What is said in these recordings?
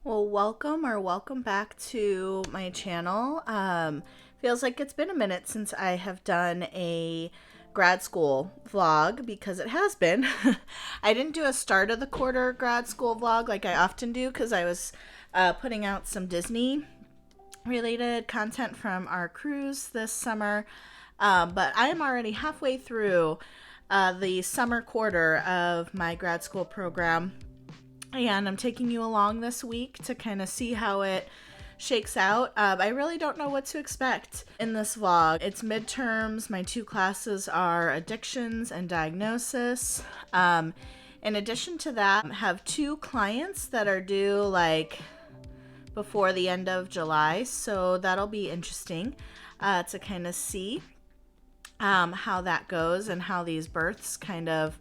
Well, welcome back to my channel. Feels like it's been a minute since I have done a grad school vlog because it has been. I didn't do a start of the quarter grad school vlog like I often do because I was putting out some Disney related content from our cruise this summer. But I am already halfway through the summer quarter of my grad school program. And I'm taking you along this week to kind of see how it shakes out. I really don't know what to expect in this vlog. It's midterms. My two classes are addictions and diagnosis. In addition to that, I have two clients that are due before the end of July. So that'll be interesting to kind of see how that goes and how these births kind of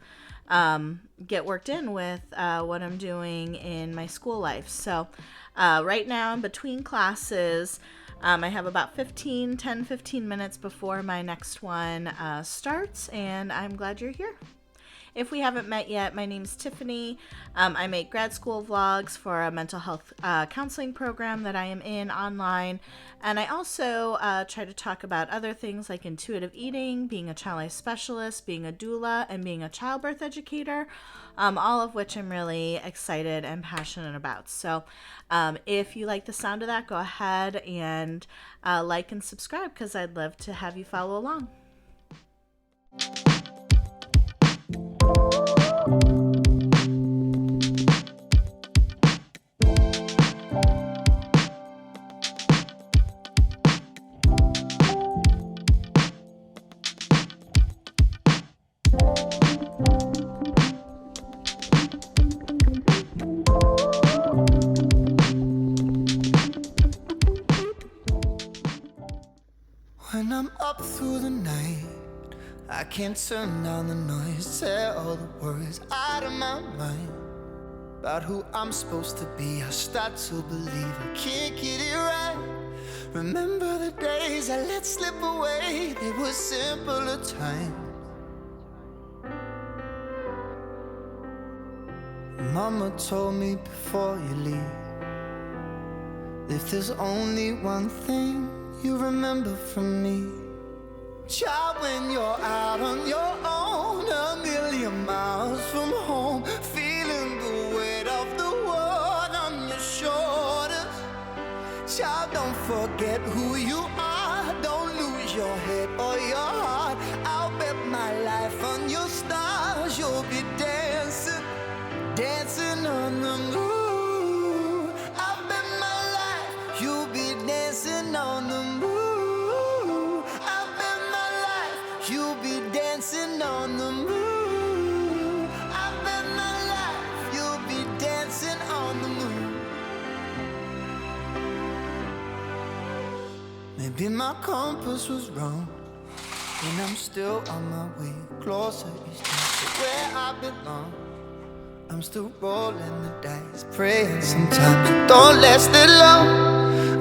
get worked in with what I'm doing in my school life. So right now I'm between classes. I have about 15 minutes before my next one starts, and I'm glad you're here. If we haven't met yet, my name's Tiffany. I make grad school vlogs for a mental health counseling program that I am in online. And I also try to talk about other things like intuitive eating, being a child life specialist, being a doula, and being a childbirth educator, all of which I'm really excited and passionate about. So if you like the sound of that, go ahead and like and subscribe because I'd love to have you follow along. When I'm up through the night, I can't turn down the noise, tear all the worries out of my mind. About who I'm supposed to be, I start to believe I can't get it right. Remember the days I let slip away, they were simpler times. Mama told me before you leave, if there's only one thing you remember from me, child, when you're out on your own, a million miles from home, feeling the weight of the world on your shoulders. Child, don't forget who you are, don't lose your head or your heart. I'll bet my life on your stars, you'll be dancing, dancing on the moon. I'll bet my life you'll be dancing on the moon. I'll bet my life you'll be dancing on the moon. I bet my life you'll be dancing on the moon. Maybe my compass was wrong, and I'm still on my way closer each time to where I belong. I'm still rolling the dice, praying sometimes it don't last that long.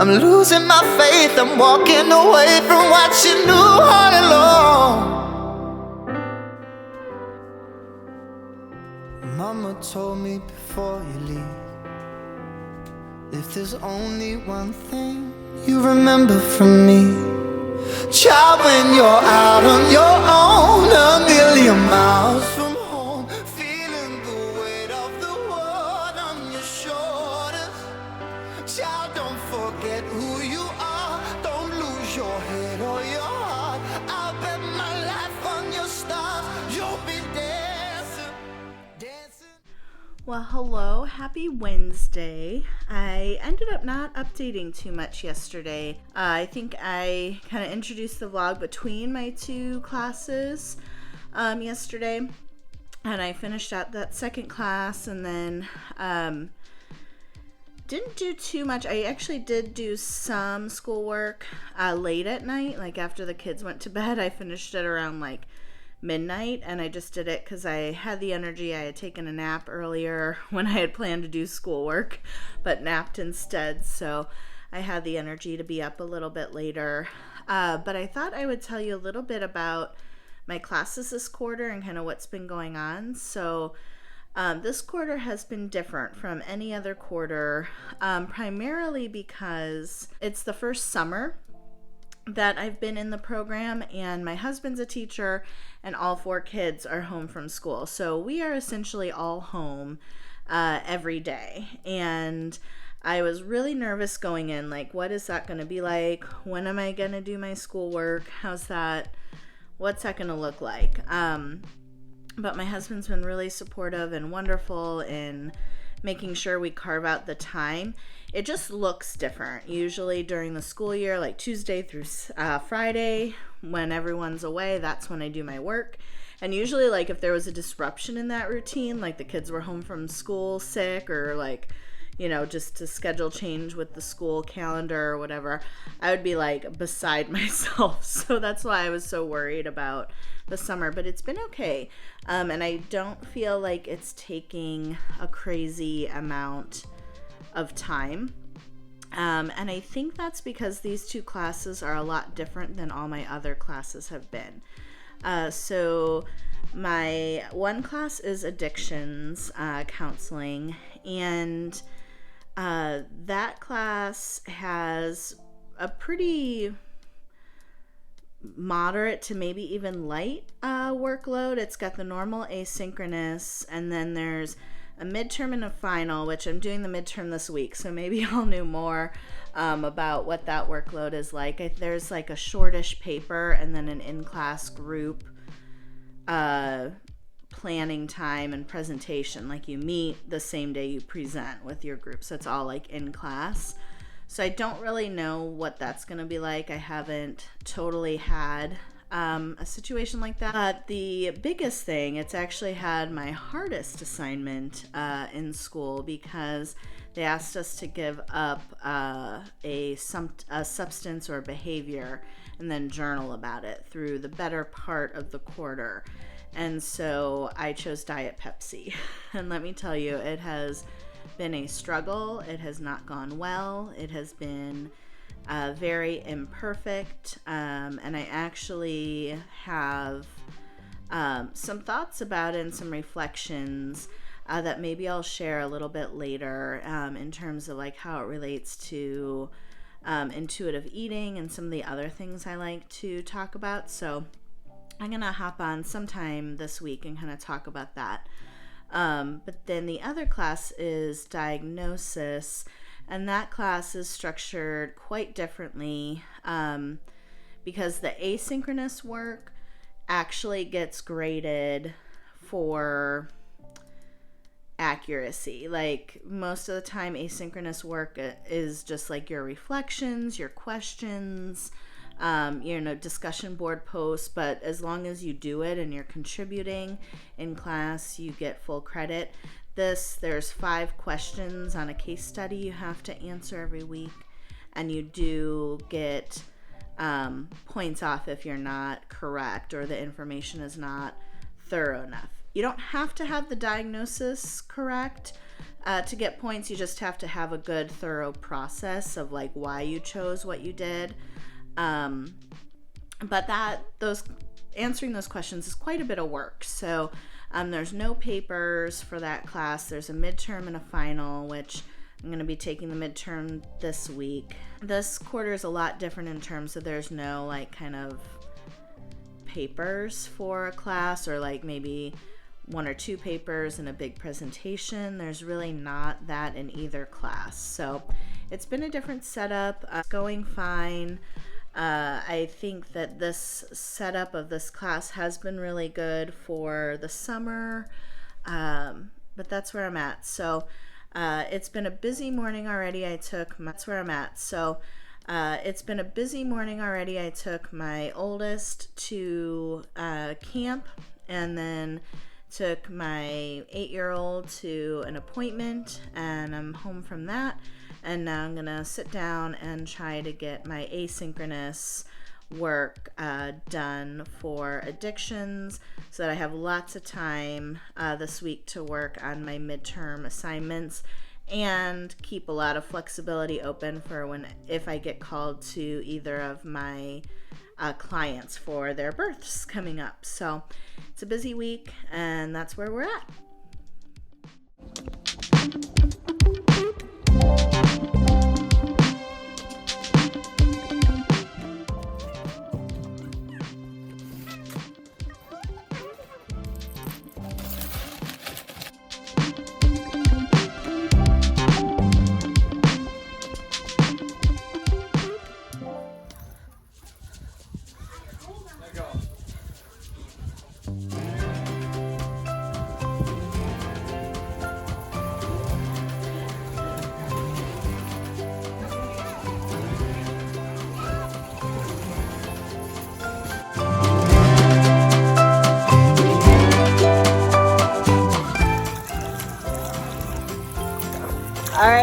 I'm losing my faith, I'm walking away from what you knew all along. Mama told me before you leave, if there's only one thing you remember from me, child, when you're out on your own, a million miles from home, feeling the weight of the world on your shoulders. Child, don't forget who you are, don't lose your head or your heart. I'll bet my life on your stars, you'll be dancing, dancing. Well, hello, happy Wednesday. I ended up not updating too much yesterday. I think I kind of introduced the vlog between my two classes yesterday, and I finished out that second class and then didn't do too much. I actually did do some schoolwork late at night, like after the kids went to bed. I finished it around midnight, and I just did it because I had the energy. I had taken a nap earlier when I had planned to do schoolwork, but napped instead, so I had the energy to be up a little bit later. But I thought I would tell you a little bit about my classes this quarter and kind of what's been going on. So This quarter has been different from any other quarter, primarily because it's the first summer that I've been in the program, and my husband's a teacher and all 4 kids are home from school. So we are essentially all home every day. And I was really nervous going in, like, what is that going to be like? When am I going to do my schoolwork? What's that going to look like? But my husband's been really supportive and wonderful in making sure we carve out the time. It just looks different. Usually during the school year, like Tuesday through Friday, when everyone's away, that's when I do my work. And usually, like, if there was a disruption in that routine, like the kids were home from school sick, or like, you know, just a schedule change with the school calendar or whatever, I would be like beside myself. So that's why I was so worried about the summer, but it's been okay. And I don't feel like it's taking a crazy amount of time. And I think that's because these 2 classes are a lot different than all my other classes have been. So my one class is addictions counseling, and that class has a pretty moderate to maybe even light workload. It's got the normal asynchronous, and then there's a midterm and a final, which I'm doing the midterm this week, so maybe I'll know more about what that workload is like. There's like a shortish paper and then an in-class group planning time and presentation. Like, you meet the same day you present with your group, so it's all like in class. So I don't really know what that's going to be like. I haven't totally had a situation like that. But the biggest thing, it's actually had my hardest assignment in school, because they asked us to give up a substance or behavior and then journal about it through the better part of the quarter. And so I chose Diet Pepsi. And let me tell you, it has been a struggle. It has not gone well. It has been very imperfect. And I actually have some thoughts about it and some reflections that maybe I'll share a little bit later in terms of like how it relates to intuitive eating and some of the other things I like to talk about. So I'm going to hop on sometime this week and kind of talk about that. But then the other class is diagnosis, and that class is structured quite differently because the asynchronous work actually gets graded for accuracy. Like, most of the time asynchronous work is just like your reflections, your questions, discussion board posts, but as long as you do it and you're contributing in class, you get full credit. There's 5 questions on a case study you have to answer every week, and you do get points off if you're not correct or the information is not thorough enough. You don't have to have the diagnosis correct to get points. You just have to have a good, thorough process of like why you chose what you did. But answering those questions is quite a bit of work. So there's no papers for that class. There's a midterm and a final, which I'm going to be taking the midterm this week. This quarter is a lot different in terms of there's no like kind of papers for a class, or like maybe 1 or 2 papers and a big presentation. There's really not that in either class. So it's been a different setup. It's going fine. I think that this setup of this class has been really good for the summer, but that's where I'm at. So it's been a busy morning already. It's been a busy morning already. I took my oldest to camp, and then took my 8-year-old to an appointment, and I'm home from that. And now I'm gonna sit down and try to get my asynchronous work done for addictions, so that I have lots of time this week to work on my midterm assignments, and keep a lot of flexibility open for if I get called to either of my clients for their births coming up. So it's a busy week, and that's where we're at.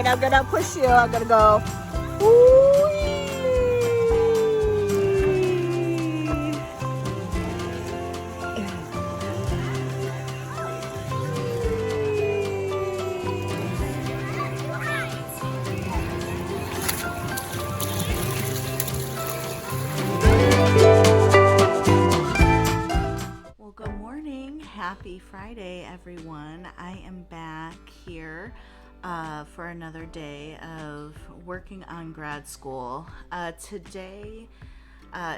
like, I'm gonna push you. I'm gonna go. Whee! Well, good morning. Happy Friday, everyone. I am back here for another day of working on grad school. Today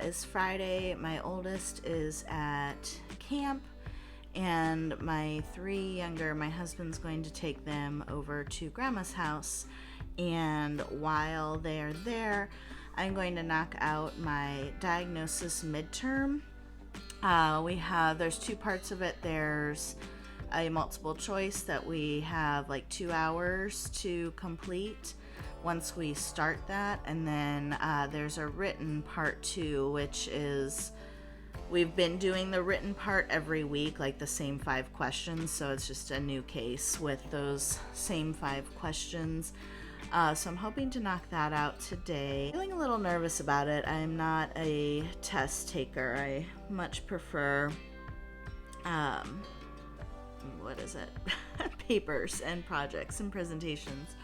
is Friday. My oldest is at camp, and my three younger, my husband's going to take them over to grandma's house. And while they're there, I'm going to knock out my diagnosis midterm. There's two parts of it. There's a multiple choice that we have like 2 hours to complete once we start that. And then there's a written part 2, which is, we've been doing the written part every week, like the same 5 questions. So it's just a new case with those same 5 questions. So I'm hoping to knock that out today. Feeling a little nervous about it. I'm not a test taker. I much prefer, papers and projects and presentations.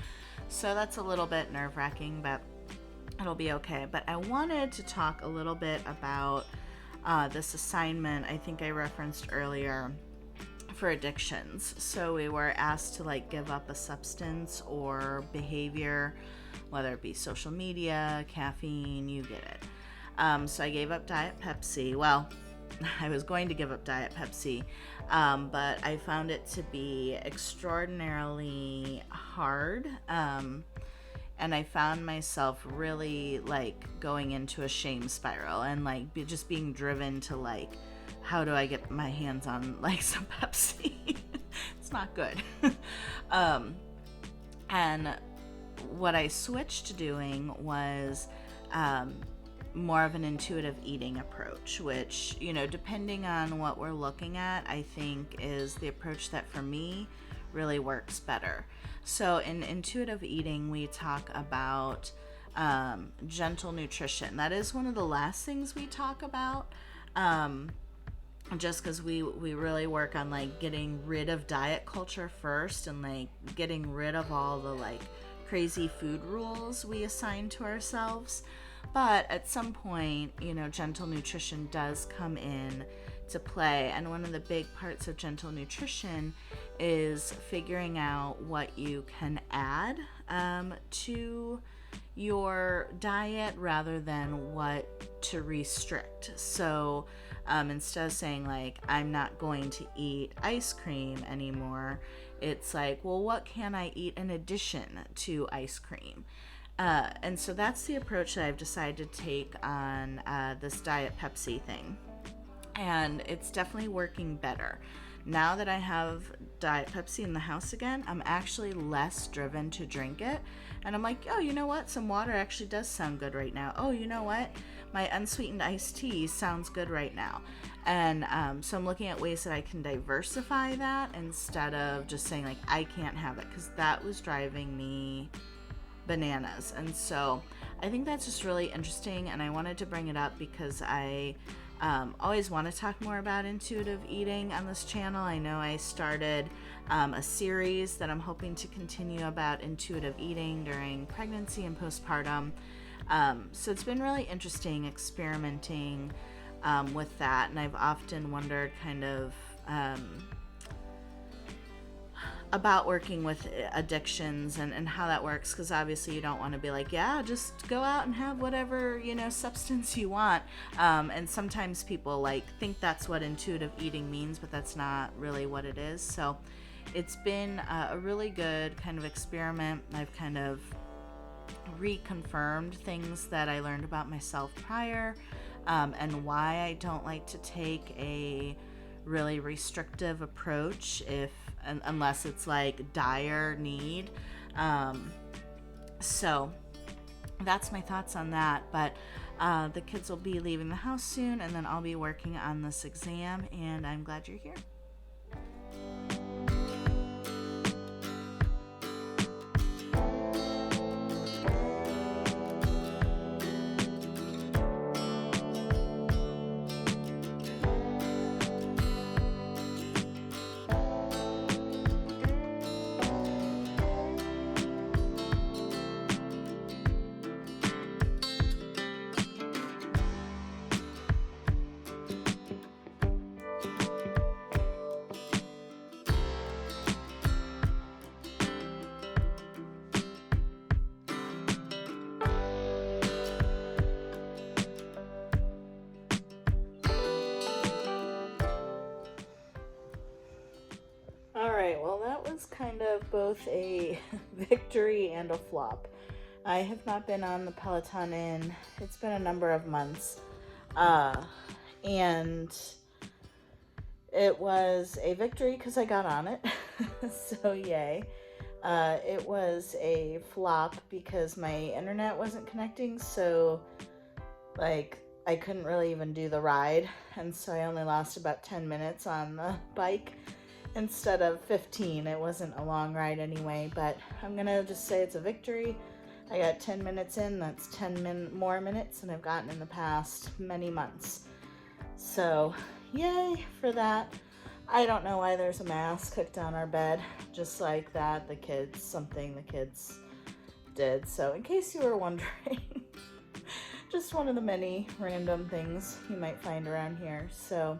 So that's a little bit nerve-wracking, but it'll be okay. But I wanted to talk a little bit about this assignment I think I referenced earlier for addictions. So we were asked to like give up a substance or behavior, whether it be social media, caffeine, you get it. So I gave up Diet Pepsi. Well, I was going to give up Diet Pepsi, but I found it to be extraordinarily hard. And I found myself really like going into a shame spiral and like just being driven to like, how do I get my hands on like some Pepsi? It's not good. And what I switched to doing was more of an intuitive eating approach, which, you know, depending on what we're looking at, I think is the approach that for me really works better. So in intuitive eating, we talk about gentle nutrition. That is one of the last things we talk about. Just because we really work on like getting rid of diet culture first and like getting rid of all the like crazy food rules we assign to ourselves. But at some point, you know, gentle nutrition does come in to play. And one of the big parts of gentle nutrition is figuring out what you can add to your diet rather than what to restrict. So instead of saying like, I'm not going to eat ice cream anymore, it's like, well, what can I eat in addition to ice cream? And so that's the approach that I've decided to take on this Diet Pepsi thing. And it's definitely working better. Now that I have Diet Pepsi in the house again, I'm actually less driven to drink it. And I'm like, oh, you know what? Some water actually does sound good right now. Oh, you know what? My unsweetened iced tea sounds good right now. And so I'm looking at ways that I can diversify that instead of just saying like, I can't have it, because that was driving me bananas. And so I think that's just really interesting. And I wanted to bring it up because I always want to talk more about intuitive eating on this channel. I know I started a series that I'm hoping to continue about intuitive eating during pregnancy and postpartum. So it's been really interesting experimenting with that. And I've often wondered kind of about working with addictions and how that works, because obviously you don't want to be like, yeah, just go out and have whatever, you know, substance you want. And sometimes people like think that's what intuitive eating means, but that's not really what it is. So it's been a really good kind of experiment. I've kind of reconfirmed things that I learned about myself prior, and why I don't like to take a really restrictive approach unless it's like dire need. So that's my thoughts on that. But the kids will be leaving the house soon, and then I'll be working on this exam, and I'm glad you're here. of both a victory and a flop. I have not been on the Peloton it's been a number of months. And it was a victory because I got on it. So yay. It was a flop because my internet wasn't connecting. So like I couldn't really even do the ride. And so I only lost about 10 minutes on the bike instead of 15. It wasn't a long ride anyway, but I'm going to just say it's a victory. I got 10 minutes in. That's 10 more minutes than I've gotten in the past many months. So yay for that. I don't know why there's a mask hooked on our bed, just like that. Something the kids did. So in case you were wondering, just one of the many random things you might find around here. So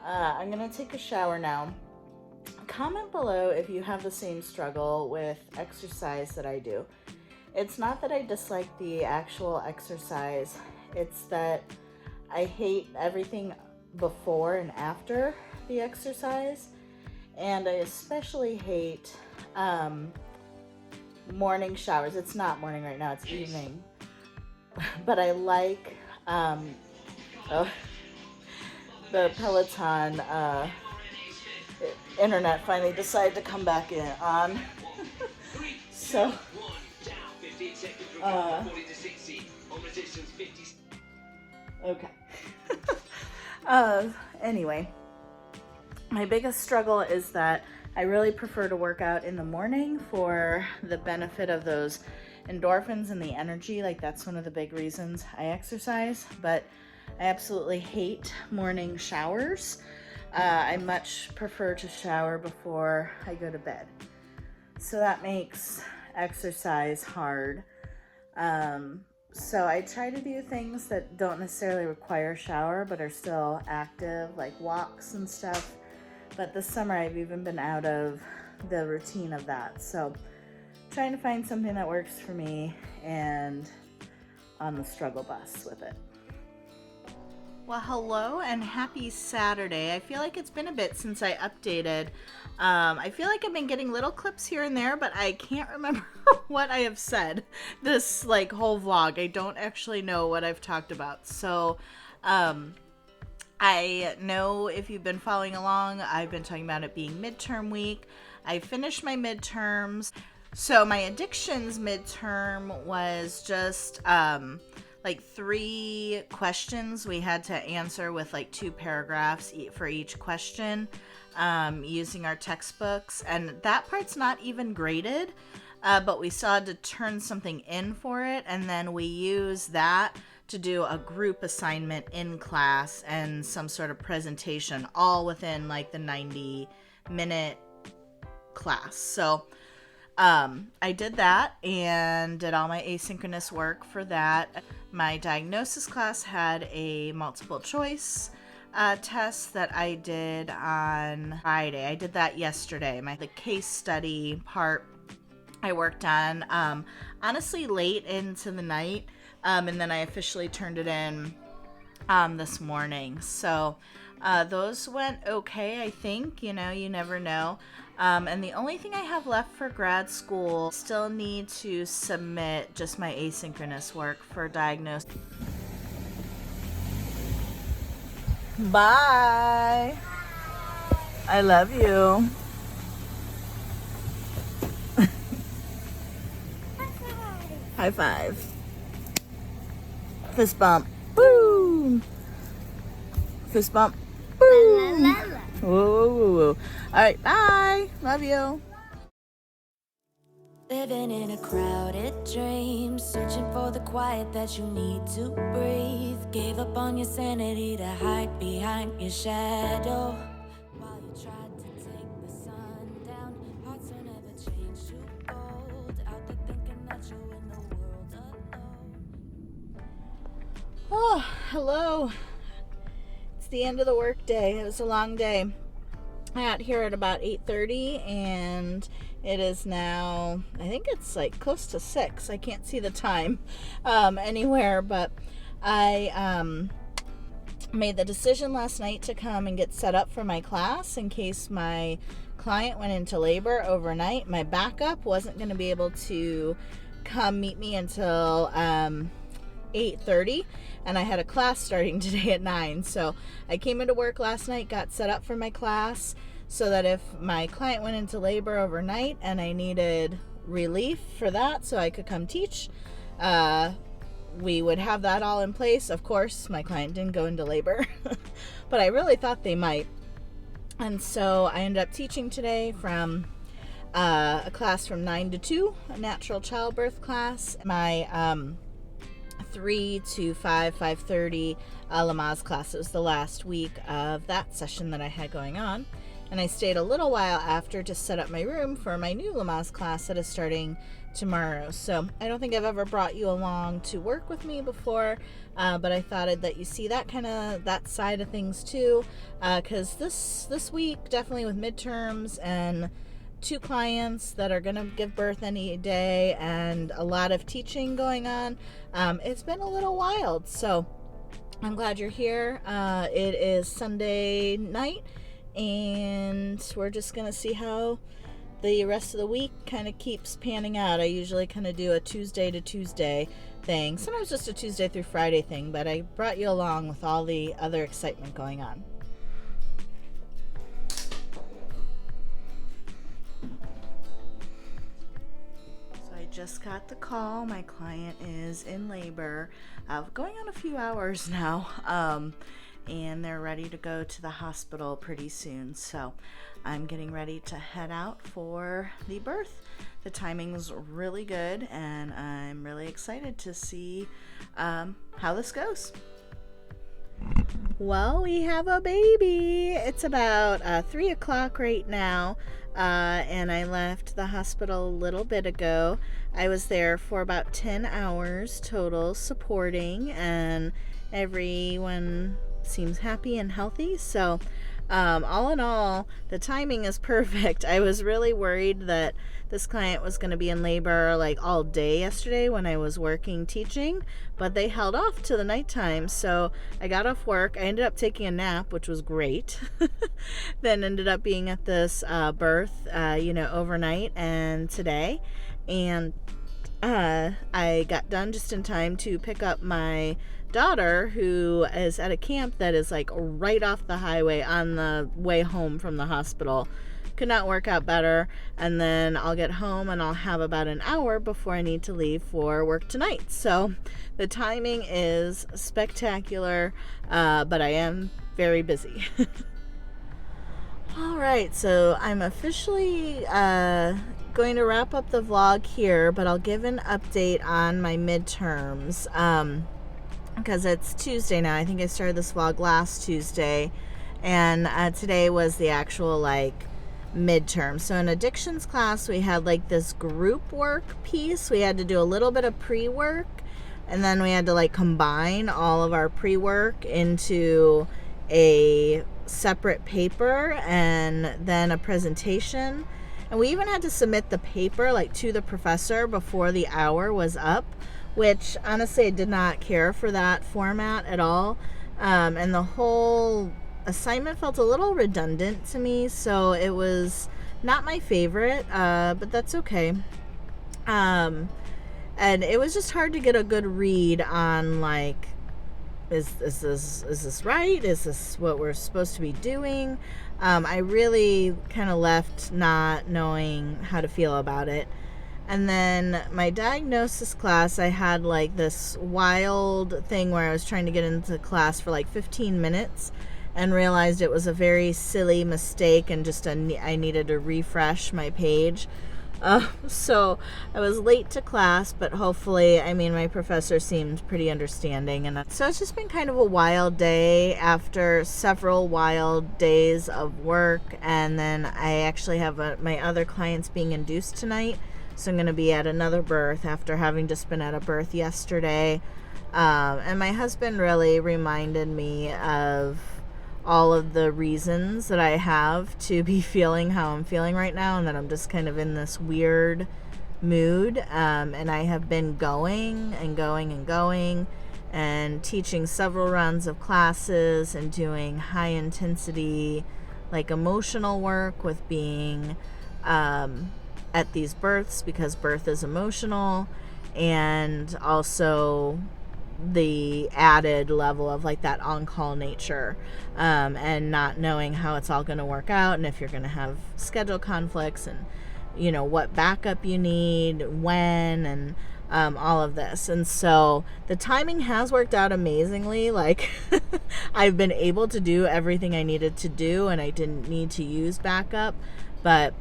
I'm gonna take a shower now. Comment below if you have the same struggle with exercise that I do. It's not that I dislike the actual exercise, it's that I hate everything before and after the exercise, and I especially hate morning showers. It's not morning right now, it's evening. But I like the Peloton internet finally decided to come back on. So okay. Anyway, my biggest struggle is that I really prefer to work out in the morning for the benefit of those endorphins and the energy. Like that's one of the big reasons I exercise, but I absolutely hate morning showers. I much prefer to shower before I go to bed. So that makes exercise hard. So I try to do things that don't necessarily require a shower, but are still active, like walks and stuff. But this summer I've even been out of the routine of that. So trying to find something that works for me and on the struggle bus with it. Well, hello and happy Saturday. I feel like it's been a bit since I updated. I feel like I've been getting little clips here and there, but I can't remember what I have said this whole vlog. I don't actually know what I've talked about. So I know if you've been following along, I've been talking about it being midterm week. I finished my midterms. So my addictions midterm was just 3 questions we had to answer with 2 paragraphs for each question using our textbooks. And that part's not even graded, but we still had to turn something in for it. And then we use that to do a group assignment in class and some sort of presentation all within the 90-minute class. So I did that and did all my asynchronous work for that. My diagnosis class had a multiple choice test that I did on Friday. I did that yesterday. The case study part I worked on honestly late into the night, and then I officially turned it in this morning. So those went okay, I think. You never know. And the only thing I have left for grad school, still need to submit just my asynchronous work for diagnosis. Bye. I love you. High five. Fist bump. Woo. Fist bump. Woo. Whoa, whoa, whoa, whoa. All right, bye. Love you. Living in a crowded dream, searching for the quiet that you need to breathe. Gave up on your sanity to hide behind your shadow. While you tried to take the sun down, hearts don't ever change to gold. Out there thinking that you're in the world alone. Oh, hello. It's the end of the work day. It was a long day. I got here at about 8:30 and it is now, I think it's close to 6. I can't see the time anywhere, but I made the decision last night to come and get set up for my class in case my client went into labor overnight, my backup wasn't going to be able to come meet me until 8:30, and I had a class starting today at 9. So I came into work last night, got set up for my class, so that if my client went into labor overnight and I needed relief for that so I could come teach, we would have that all in place. Of course, my client didn't go into labor, but I really thought they might. And so I ended up teaching today from a class from 9 to 2, a natural childbirth class. My 3 to 5:30 Lamaze class. It was the last week of that session that I had going on. And I stayed a little while after to set up my room for my new Lamaze class that is starting tomorrow. So I don't think I've ever brought you along to work with me before, but I thought I'd let you see that side of things too, because this week, definitely with midterms and 2 clients that are going to give birth any day and a lot of teaching going on, it's been a little wild. So I'm glad you're here. It is Sunday night, and we're just going to see how the rest of the week kind of keeps panning out. I usually kind of do a Tuesday to Tuesday thing, sometimes just a Tuesday through Friday thing, but I brought you along with all the other excitement going on. Just got the call. My client is in labor, going on a few hours now, and they're ready to go to the hospital pretty soon. So I'm getting ready to head out for the birth. The timing's really good, and I'm really excited to see how this goes. Well, we have a baby. It's about 3 o'clock right now, and I left the hospital a little bit ago. I was there for about 10 hours total supporting, and everyone seems happy and healthy. So all in all, the timing is perfect. I was really worried that this client was going to be in labor like all day yesterday when I was working teaching, but they held off to the nighttime. So I got off work. I ended up taking a nap, which was great. Then ended up being at this birth, overnight and today. And I got done just in time to pick up my daughter, who is at a camp that is like right off the highway on the way home from the hospital. Could not work out better. And then I'll get home and I'll have about an hour before I need to leave for work tonight. So the timing is spectacular, but I am very busy. All right, so I'm officially going to wrap up the vlog here, but I'll give an update on my midterms, because it's Tuesday now. I think I started this vlog last Tuesday, and today was the actual midterm. So in addictions class, we had this group work piece. We had to do a little bit of pre-work, and then we had to combine all of our pre-work into a separate paper and then a presentation. And we even had to submit the paper to the professor before the hour was up, which honestly I did not care for that format at all. And the whole assignment felt a little redundant to me, so it was not my favorite, but that's okay. And it was just hard to get a good read on is this right? Is this what we're supposed to be doing? I really kind of left not knowing how to feel about it. And then my diagnosis class, I had this wild thing where I was trying to get into class for 15 minutes and realized it was a very silly mistake and just I needed to refresh my page. So I was late to class, but hopefully, my professor seemed pretty understanding. And so it's just been kind of a wild day after several wild days of work. And then I actually have my other clients being induced tonight. So I'm going to be at another birth after having just been at a birth yesterday. And my husband really reminded me of all of the reasons that I have to be feeling how I'm feeling right now, and that I'm just kind of in this weird mood. And I have been going and teaching several rounds of classes and doing high intensity like emotional work with being at these births, because birth is emotional, and also the added level of like that on-call nature, and not knowing how it's all going to work out, and if you're going to have schedule conflicts, and you know what backup you need when, and all of this. And so the timing has worked out amazingly. Like I've been able to do everything I needed to do, and I didn't need to use backup, but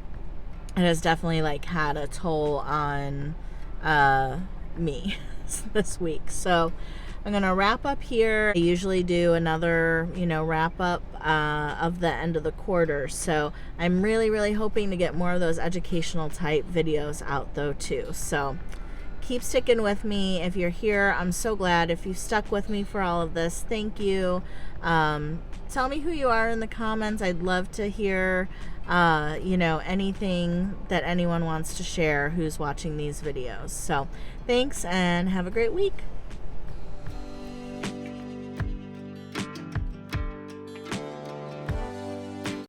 it has definitely like had a toll on me this week. So I'm going to wrap up here. I usually do another, wrap up of the end of the quarter. So I'm really hoping to get more of those educational type videos out though too. So keep sticking with me. If you're here, I'm so glad. If you've stuck with me for all of this, thank you. Tell me who you are in the comments. I'd love to hear, anything that anyone wants to share who's watching these videos. So thanks and have a great week.